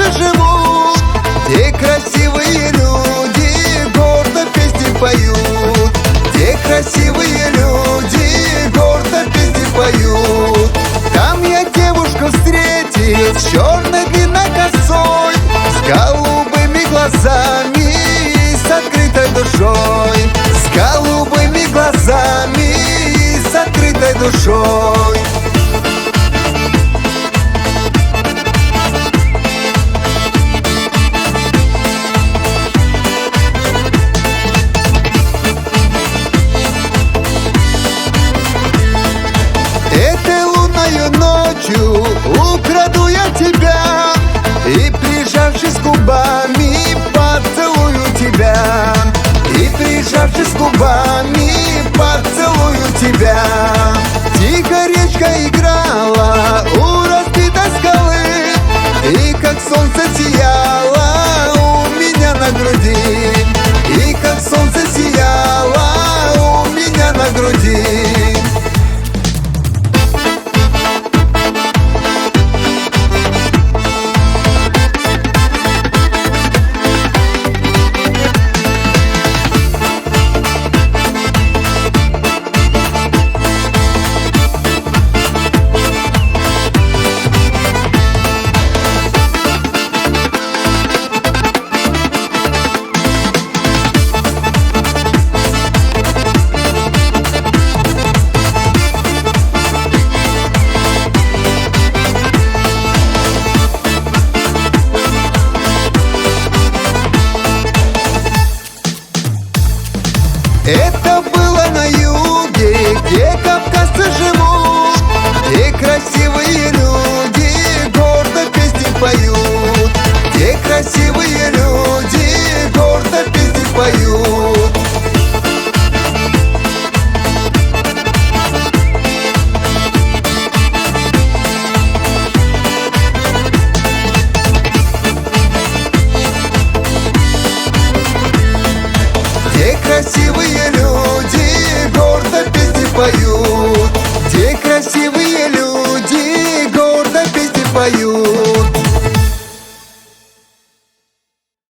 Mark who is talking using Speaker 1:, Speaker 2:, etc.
Speaker 1: Кавказе живут, где красивые люди гордо песни поют, где красивые люди гордо песни поют. Там я девушку встретил с черной длинной косой, с голубыми глазами и с открытой душой, с голубыми глазами и с открытой душой. Этой лунною ночью украду я тебя и, прижавшись губами, поцелую тебя. И, прижавшись губами, поцелую тебя. Тихо речка играла у разбитой скалы, и как солнце сияло у меня на груди, и как солнце сияло у меня на груди. Это было на юге, где кавказцы живут, где красивые люди гордо песни поют, где красивые люди гордо песни поют. Где красивые